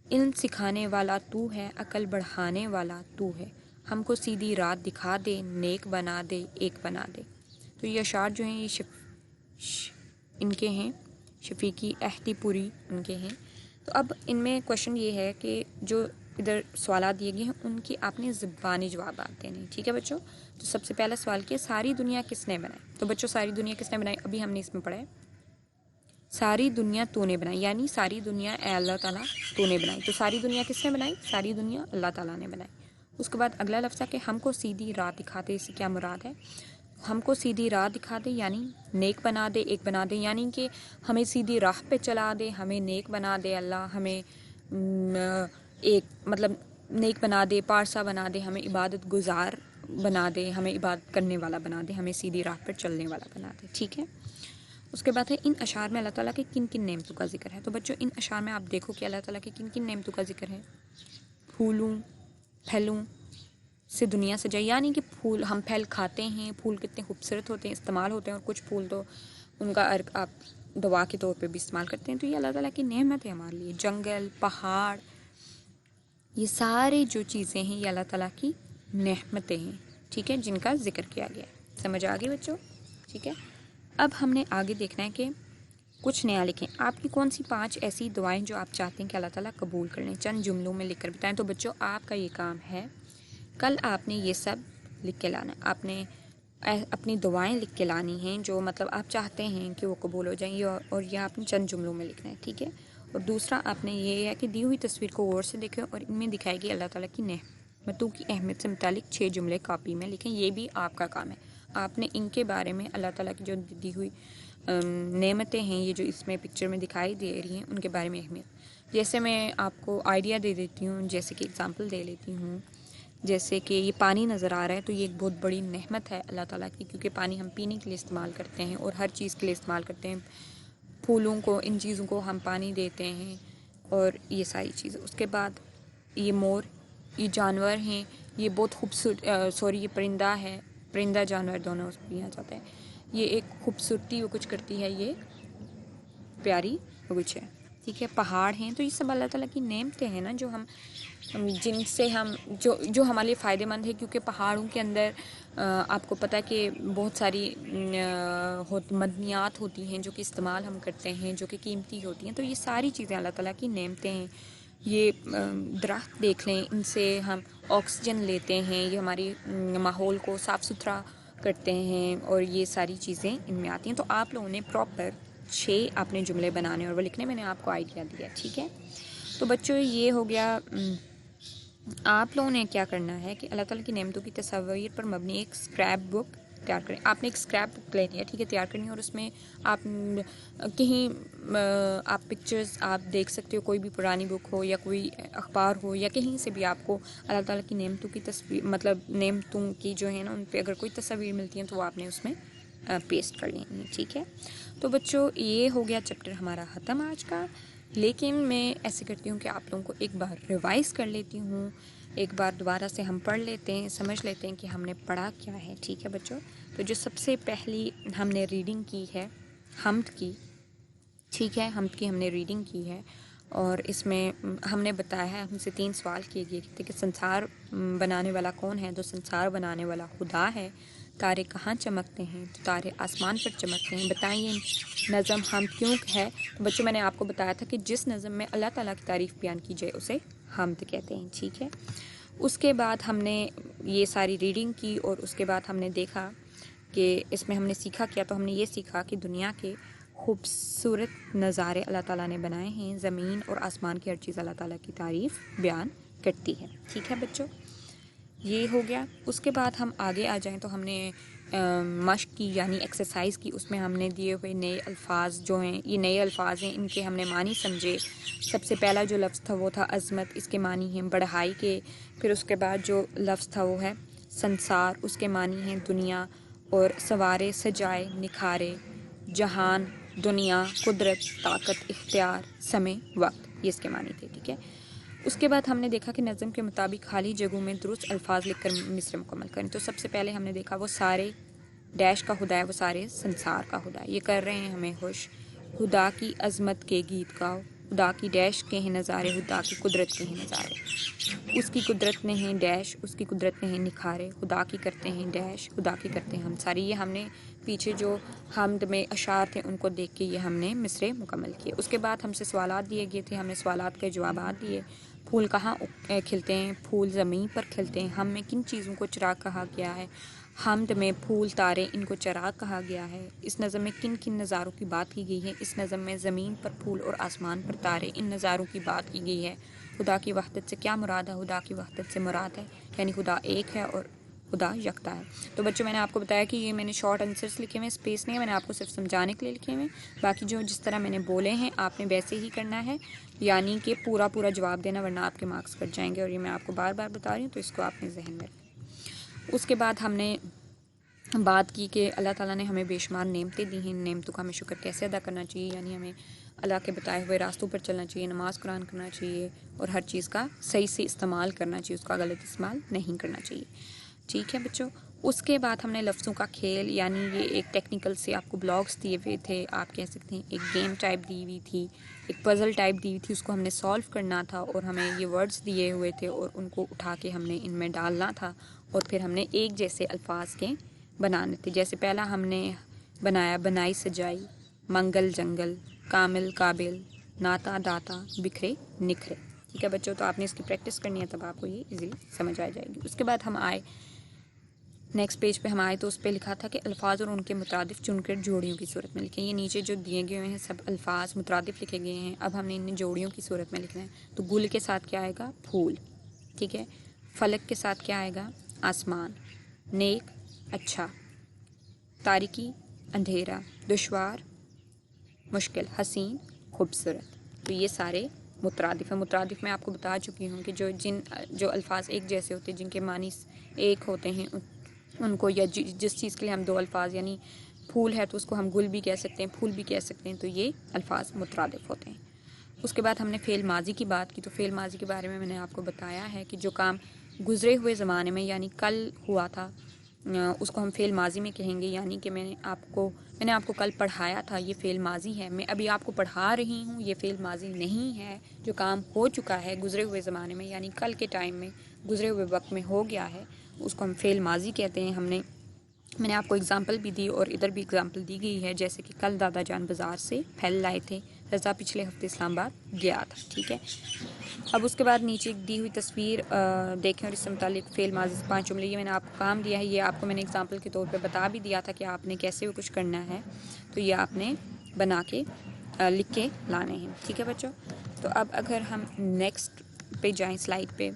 علم سکھانے والا تو ہے عقل بڑھانے والا تو ہے، ہم کو سیدھی رات دکھا دے نیک بنا دے ایک بنا دے. تو یہ اشعار جو ہیں یہ ان کے ہیں، شفیقی احتی پوری ان کے ہیں. تو اب ان میں کویشچن یہ ہے کہ جو ادھر سوالات دیے گئے ہیں ان کی آپ نے زبانی جوابات دینے. ٹھیک ہے بچوں. تو سب سے پہلا سوال کیا، ساری دنیا کس نے بنائی؟ تو بچوں ساری دنیا کس نے بنائی؟ ابھی ہم نے اس میں پڑھا ہے ساری دنیا تو نے بنائی، یعنی ساری دنیا اے اللہ تعالیٰ تو نے بنائی. تو ساری دنیا کس نے بنائی؟ ساری دنیا اللہ تعالیٰ نے بنائی. اس کے بعد اگلا لفظ ہے کہ ہم کو سیدھی راہ دکھا دے. اس سے کیا مراد ہے؟ ہم کو سیدھی راہ دکھا دے یعنی نیک بنا دے ایک بنا دے، یعنی کہ ہمیں سیدھی راہ پہ چلا دے، ہمیں نیک بنا دے اللہ، ہمیں ایک مطلب نیک بنا دے، پارسا بنا دے، ہمیں عبادت گزار بنا دے، ہمیں عبادت کرنے والا بنا دے، ہمیں سیدھی راہ پر چلنے والا بنا دے. ٹھیک ہے. اس کے بعد ہے ان اشعار میں اللہ تعالیٰ کے کن کن نعمتوں کا ذکر ہے. تو بچوں ان اشعار میں آپ دیکھو کہ اللہ تعالیٰ کے کن کن نعمتوں کا ذکر ہے. پھولوں پھلوں سے دنیا سجائی، یعنی کہ پھول، ہم پھل کھاتے ہیں، پھول کتنے خوبصورت ہوتے ہیں، استعمال ہوتے ہیں، اور کچھ پھول تو ان کا عرق آپ دوا کے طور پہ بھی استعمال کرتے ہیں. تو یہ اللہ تعالیٰ کی نعمت ہے ہمارے لیے. جنگل، پہاڑ، یہ سارے جو چیزیں ہیں یہ اللہ تعالیٰ کی نعمتیں ہیں، ٹھیک ہے، جن کا ذکر کیا گیا ہے. سمجھ آ گئی بچوں؟ ٹھیک ہے. اب ہم نے آگے دیکھنا ہے کہ کچھ نیا لکھیں. آپ کی کون سی 5 ایسی دعائیں جو آپ چاہتے ہیں کہ اللہ تعالیٰ قبول کر لیں، چند جملوں میں لکھ کر بتائیں. تو بچوں آپ کا یہ کام ہے، کل آپ نے یہ سب لکھ کے لانا. آپ نے اپنی دعائیں لکھ کے لانی ہیں جو مطلب آپ چاہتے ہیں کہ وہ قبول ہو جائیں، اور یہ آپ نے چند جملوں میں لکھنا ہے، ٹھیک ہے. اور دوسرا آپ نے یہ ہے کہ دی ہوئی تصویر کو غور سے دیکھیں اور ان میں دکھائی گئی اللہ تعالیٰ کی نعمتوں کی اہمیت سے متعلق 6 جملے کاپی میں لکھیں. یہ بھی آپ کا کام ہے. آپ نے ان کے بارے میں اللہ تعالیٰ کی جو دی ہوئی نعمتیں ہیں، یہ جو اس میں پکچر میں دکھائی دے رہی ہیں، ان کے بارے میں اہمیت. جیسے میں آپ کو آئیڈیا دے دیتی ہوں، جیسے کہ اگزامپل دے لیتی ہوں. جیسے کہ یہ پانی نظر آ رہا ہے تو یہ ایک بہت بڑی نعمت ہے اللہ تعالیٰ کی، کیونکہ پانی ہم پینے کے لیے استعمال کرتے ہیں اور ہر چیز کے لیے استعمال کرتے ہیں. پھولوں کو، ان چیزوں کو ہم پانی دیتے ہیں اور یہ ساری چیزیں. اس کے بعد یہ مور، یہ جانور ہیں، یہ بہت خوبصورت یہ پرندہ ہے، پرندہ جانور دونوں اس میں آ جاتے ہیں. یہ ایک خوبصورتی وہ کچھ کرتی ہے، یہ پیاری وہ کچھ ہے، ٹھیک ہے. پہاڑ ہیں تو یہ سب اللہ تعالیٰ کی نعمتیں ہیں نا، جو ہم جن سے ہم جو ہمارے لیے فائدہ مند ہے. کیونکہ پہاڑوں کے اندر آپ کو پتہ ہے کہ بہت ساری معدنیات ہوتی ہیں جو کہ استعمال ہم کرتے ہیں، جو کہ قیمتی ہوتی ہیں. تو یہ ساری چیزیں اللہ تعالیٰ کی نعمتیں ہیں. یہ درخت دیکھ لیں، ان سے ہم آکسیجن لیتے ہیں، یہ ہماری ماحول کو صاف ستھرا کرتے ہیں، اور یہ ساری چیزیں ان میں آتی ہیں. تو آپ لوگوں نے پراپر 6 اپنے جملے بنانے اور وہ لکھنے، میں نے آپ کو آئیڈیا دیا، ٹھیک ہے. تو بچوں یہ ہو گیا. آپ لوگوں نے کیا کرنا ہے کہ اللہ تعالیٰ کی نعمتوں کی تصاویر پر مبنی ایک اسکریپ بک تیار کریں. آپ نے ایک اسکریپ بک لینی ہے، ٹھیک ہے، تیار کرنی ہے. اور اس میں آپ کہیں آپ پکچرز آپ دیکھ سکتے ہو، کوئی بھی پرانی بک ہو یا کوئی اخبار ہو یا کہیں سے بھی آپ کو اللہ تعالیٰ کی نعمتوں کی تصویر، مطلب نعمتوں کی جو ہے نا، ان پہ اگر کوئی تصاویر ملتی ہیں تو وہ آپ نے اس میں پیسٹ کر لینی ہے، ٹھیک ہے. تو بچوں یہ ہو گیا چیپٹر ہمارا ختم آج کا. لیکن میں ایسے کرتی ہوں کہ آپ لوگوں کو ایک بار ریوائز کر لیتی ہوں، ایک بار دوبارہ سے ہم پڑھ لیتے ہیں، سمجھ لیتے ہیں کہ ہم نے پڑھا کیا ہے، ٹھیک ہے بچوں. تو جو سب سے پہلی ہم نے ریڈنگ کی ہے حمد کی، ٹھیک ہے، حمد کی ہم نے ریڈنگ کی ہے. اور اس میں ہم نے بتایا ہے، ہم سے 3 سوال کیے گئے تھے کہ سنسار بنانے والا کون ہے. تو سنسار بنانے والا خدا ہے. تارے کہاں چمکتے ہیں؟ تو تارے آسمان پر چمکتے ہیں. بتائیں یہ نظم حمد کیوں ہے؟ تو بچوں میں نے آپ کو بتایا تھا کہ جس نظم میں اللہ تعالیٰ کی تعریف بیان کی جائے اسے حمد کہتے ہیں، ٹھیک ہے. اس کے بعد ہم نے یہ ساری ریڈنگ کی اور اس کے بعد ہم نے دیکھا کہ اس میں ہم نے سیکھا کیا. تو ہم نے یہ سیکھا کہ دنیا کے خوبصورت نظارے اللہ تعالیٰ نے بنائے ہیں. زمین اور آسمان کی ہر چیز اللہ تعالیٰ کی تعریف بیان کرتی ہے، ٹھیک ہے بچوں. یہ ہو گیا. اس کے بعد ہم آگے آ جائیں تو ہم نے مشق کی، یعنی ایکسرسائز کی. اس میں ہم نے دیے ہوئے نئے الفاظ جو ہیں، یہ نئے الفاظ ہیں، ان کے ہم نے معنی سمجھے. سب سے پہلا جو لفظ تھا وہ تھا عظمت، اس کے معنی ہیں بڑھائی کے. پھر اس کے بعد جو لفظ تھا وہ ہے سنسار، اس کے معنی ہیں دنیا. اور سوارے، سجائے، نکھارے، جہان، دنیا، قدرت، طاقت، اختیار، سمے، وقت، یہ اس کے معنی تھے، ٹھیک ہے. اس کے بعد ہم نے دیکھا کہ نظم کے مطابق خالی جگہوں میں درست الفاظ لکھ کر مصرع مکمل کریں. تو سب سے پہلے ہم نے دیکھا وہ سارے ڈیش کا خدا ہے، وہ سارے سنسار کا خدا ہے. یہ کر رہے ہیں ہمیں خوش. خدا کی عظمت کے گیت گاؤ، خدا کی ڈیش کے ہیں نظارے، خدا کی قدرت کے ہیں نظارے. اس کی قدرت نے ہیں ڈیش، اس کی قدرت نے ہیں نکھارے. خدا کی کرتے ہیں ڈیش، خدا کی کرتے ہیں ہم ساری. یہ ہم نے پیچھے جو حمد میں اشعار تھے ان کو دیکھ کے یہ ہم نے مصرع مکمل کیے. اس کے بعد ہم سے سوالات دیے گئے تھے، ہم نے سوالات کے جوابات دیے. پھول کہاں کھلتے ہیں؟ پھول زمین پر کھلتے ہیں. ہم میں کن چیزوں کو چراغ کہا گیا ہے؟ حمد میں پھول، تارے، ان کو چراغ کہا گیا ہے. اس نظم میں کن کن نظاروں کی بات کی گئی ہے؟ اس نظم میں زمین پر پھول اور آسمان پر تارے، ان نظاروں کی بات کی گئی ہے. خدا کی وحدت سے کیا مراد ہے؟ خدا کی وحدت سے مراد ہے یعنی خدا ایک ہے اور خدا یکتا ہے. تو بچوں میں نے آپ کو بتایا کہ یہ میں نے شارٹ آنسرس لکھے ہوئے، اسپیس نہیں ہے، میں نے آپ کو صرف سمجھانے کے لیے لکھے ہوئے. باقی جو جس طرح میں نے بولے ہیں آپ نے ویسے ہی کرنا ہے، یعنی کہ پورا جواب دینا، ورنہ آپ کے مارکس کٹ جائیں گے. اور یہ میں آپ کو بار بار بتا رہی ہوں، تو اس کو آپ نے ذہن میں رکھیں. اس کے بعد ہم نے بات کی کہ اللہ تعالیٰ نے ہمیں بے شمار نعمتیں دی ہیں. نعمتوں کا ہمیں شکر کیسے ادا کرنا چاہیے، یعنی ہمیں اللہ کے بتائے ہوئے راستوں پر چلنا چاہیے، نماز قرآن کرنا چاہیے، اور ہر چیز کا صحیح سے استعمال کرنا چاہیے، اس کا غلط استعمال نہیں کرنا چاہیے، ٹھیک ہے بچوں. اس کے بعد ہم نے لفظوں کا کھیل، یعنی یہ ایک ٹیکنیکل سے آپ کو بلاکس دیے ہوئے تھے، آپ کہہ سکتے ہیں ایک گیم ٹائپ دی ہوئی تھی، ایک پزل ٹائپ دی ہوئی تھی، اس کو ہم نے سالو کرنا تھا، اور ہمیں یہ ورڈز دیے ہوئے تھے اور ان کو اٹھا کے ہم نے ان میں ڈالنا تھا، اور پھر ہم نے ایک جیسے الفاظ کے بنانے تھے. جیسے پہلا ہم نے بنایا بنائی سجائی، منگل جنگل، کامل قابل، ناتا داتا، بکھرے نکھرے. ٹھیک ہے بچوں، تو آپ نے اس کی پریکٹس کرنی ہے، تب آپ کو یہ ایزیلی سمجھ آ جائے گی. اس کے بعد ہم آئے نیکسٹ پیج پہ، ہم آئے تو اس پہ لکھا تھا کہ الفاظ اور ان کے مترادف چن کر جوڑیوں کی صورت میں لکھیں. یہ نیچے جو دیے گئے ہوئے ہیں سب الفاظ مترادف لکھے گئے ہیں، اب ہم نے انہیں جوڑیوں کی صورت میں لکھنا ہے. تو گل کے ساتھ کیا آئے گا؟ پھول. ٹھیک ہے. فلک کے ساتھ کیا آئے گا؟ آسمان. نیک اچھا، تاریکی اندھیرا، دشوار مشکل، حسین خوبصورت. تو یہ سارے مترادف ہیں. مترادف میں آپ کو بتا چکی ہوں کہ جو الفاظ ایک جیسے ہوتے ہیں، جن کے معنی ایک ہوتے ہیں، ان کو، یا جس چیز کے لیے ہم دو الفاظ، یعنی پھول ہے تو اس کو ہم گل بھی کہہ سکتے ہیں، پھول بھی کہہ سکتے ہیں، تو یہ الفاظ مترادف ہوتے ہیں. اس کے بعد ہم نے فعل ماضی کی بات کی. تو فعل ماضی کے بارے میں نے آپ کو بتایا ہے کہ جو کام گزرے ہوئے زمانے میں یعنی کل ہوا تھا، اس کو ہم فعل ماضی میں کہیں گے. یعنی کہ میں نے آپ کو کل پڑھایا تھا، یہ فعل ماضی ہے. میں ابھی آپ کو پڑھا رہی ہوں، یہ فعل ماضی نہیں ہے. جو کام ہو چکا ہے گزرے ہوئے زمانے میں، یعنی کل کے ٹائم میں، گزرے ہوئے وقت میں ہو گیا ہے، اس کو ہم فعل ماضی کہتے ہیں. میں نے آپ کو اگزامپل بھی دی اور ادھر بھی اگزامپل دی گئی ہے، جیسے کہ کل دادا جان بازار سے پھل لائے تھے، رضا پچھلے ہفتے اسلام آباد گیا تھا. ٹھیک ہے. اب اس کے بعد نیچے دی ہوئی تصویر دیکھیں اور اس سے متعلق فعل ماضی سے 5 جملے. یہ میں نے آپ کو کام دیا ہے، یہ آپ کو میں نے اگزامپل کے طور پہ بتا بھی دیا تھا کہ آپ نے کیسے کچھ کرنا ہے. تو یہ آپ نے بنا کے لکھ کے لانے ہیں. ٹھیک ہے بچوں. تو اب اگر ہم نیکسٹ پہ جائیں، سلائڈ پہ،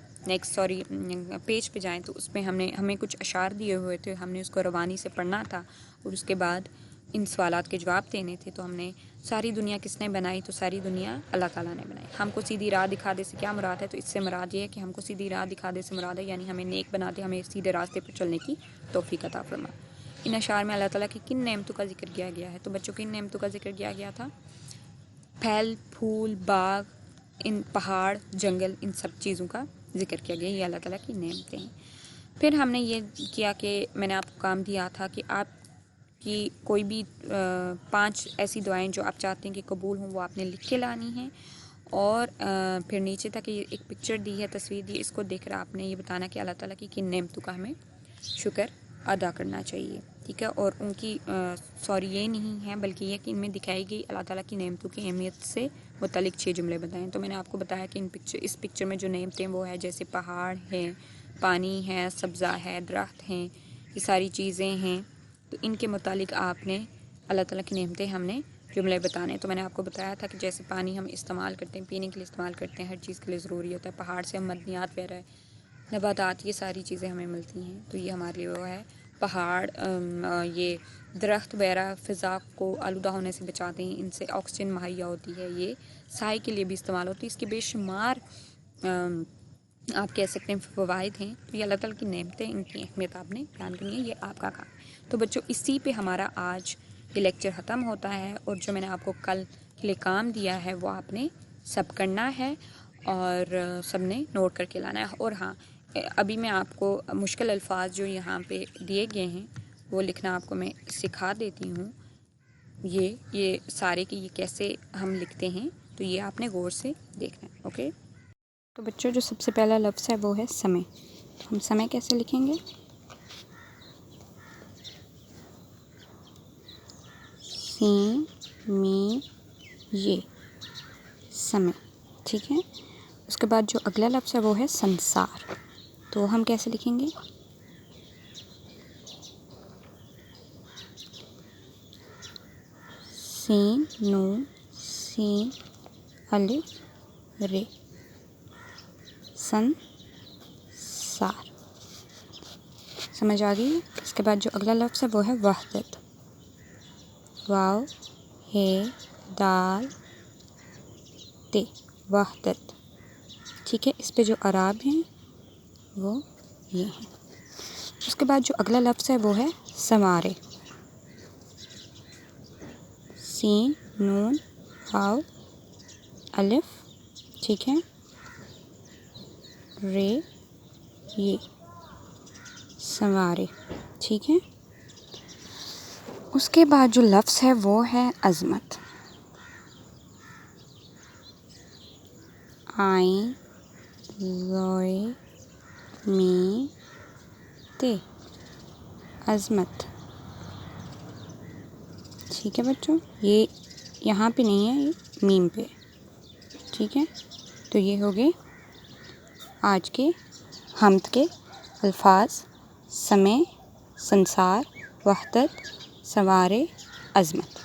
پیج پہ جائیں، تو اس پہ ہمیں کچھ اشعار دیے ہوئے تھے، ہم نے اس کو روانی سے پڑھنا تھا اور اس کے بعد ان سوالات کے جواب دینے تھے. تو ہم نے ساری دنیا کس نے بنائی؟ تو ساری دنیا اللہ تعالیٰ نے بنائی. ہم کو سیدھی راہ دکھا دے سے کیا مراد ہے؟ تو اس سے مراد یہ ہے کہ ہم کو سیدھی راہ دکھا دے سے مراد ہے یعنی ہمیں نیک بنا دے، ہمیں سیدھے راستے پر چلنے کی توفیق عطا فرما. ان اشعار میں اللہ تعالیٰ کی کن نعمتوں کا ذکر کیا گیا ہے؟ تو بچوں کن نعمتوں کا ذکر کیا گیا تھا؟ پھل، پھول، باغ، ان پہاڑ، جنگل، ان سب چیزوں کا ذکر کیا گیا. یہ اللہ تعالیٰ کی نعمتیں ہیں. پھر ہم نے یہ کیا کہ میں نے آپ کو کام دیا تھا کہ آپ کی کوئی بھی 5 ایسی دعائیں جو آپ چاہتے ہیں کہ قبول ہوں، وہ آپ نے لکھ کے لانی ہیں. اور پھر نیچے تک یہ ایک پکچر دی ہے، تصویر دی، اس کو دیکھ کر آپ نے یہ بتانا کہ اللہ تعالیٰ کی کن نعمتوں کا ہمیں شکر ادا کرنا چاہیے. ٹھیک ہے. اور ان کی یہ نہیں ہے بلکہ یہ کہ ان میں دکھائی گئی اللہ تعالیٰ کی نعمتوں کی اہمیت سے متعلق 6 جملے بتائیں. تو میں نے آپ کو بتایا کہ اس پکچر میں جو نعمتیں وہ ہے، جیسے پہاڑ ہیں، پانی ہے، سبزہ ہے، درخت ہیں، یہ ساری چیزیں ہیں. تو ان کے متعلق آپ نے اللہ تعالیٰ کی نعمتیں ہم نے جملے بتانے. تو میں نے آپ کو بتایا تھا کہ جیسے پانی ہم استعمال کرتے ہیں، پینے کے لیے استعمال کرتے ہیں، ہر چیز کے لیے ضروری ہوتا ہے. پہاڑ سے ہم معدنیات وغیرہ، نباتات، یہ ساری چیزیں ہمیں ملتی ہیں. تو یہ ہمارے لیے وہ ہے. پہاڑ، یہ درخت وغیرہ فضا کو آلودہ ہونے سے بچاتے ہیں، ان سے آکسیجن مہیا ہوتی ہے، یہ سائے کے لیے بھی استعمال ہوتی ہے. اس کے بے شمار آپ کہہ سکتے ہیں فوائد ہیں. تو یہ اللہ تعالیٰ کی نعمتیں، ان کی اہمیت آپ نے بیان کرنی ہے، یہ آپ کا کام. تو بچوں اسی پہ ہمارا آج یہ لیکچر ختم ہوتا ہے. اور جو میں نے آپ کو کل کے لیے کام دیا ہے وہ آپ نے سب کرنا ہے اور سب نے نوٹ کر کے لانا ہے. اور ہاں، ابھی میں آپ کو مشکل الفاظ جو یہاں پہ دیے گئے ہیں وہ لکھنا آپ کو میں سکھا دیتی ہوں. یہ سارے کہ یہ کیسے ہم لکھتے ہیں، تو یہ آپ نے غور سے دیکھنا ہے. اوکے. تو بچوں جو سب سے پہلا لفظ ہے وہ ہے سمے. ہم سمے کیسے لکھیں گے؟ سین می یہ سمے. ٹھیک ہے. اس کے بعد جو اگلا لفظ ہے وہ ہے سنسار. تو ہم کیسے لکھیں گے؟ سین نون سین الف رے، سنسار. سمجھ آ گئی؟ اس کے بعد جو اگلا لفظ ہے وہ ہے وحدت. واو ہے دال تے، وحدت. ٹھیک ہے. اس پہ جو اعراب ہیں وہ یہ ہیں. اس کے بعد جو اگلا لفظ ہے وہ ہے سنوارے. سین نون واو الف، ٹھیک ہے، رے، یہ سنوارے. ٹھیک ہے. اس کے بعد جو لفظ ہے وہ ہے عظمت. آئیں زوئے می تے، عظمت. ٹھیک ہے بچوں، یہ یہاں پہ نہیں ہے، یہ میم پہ. ٹھیک ہے، تو یہ ہو گئے آج کے حمد کے الفاظ: سمے، سنسار، وحدت، سوارے، عظمت.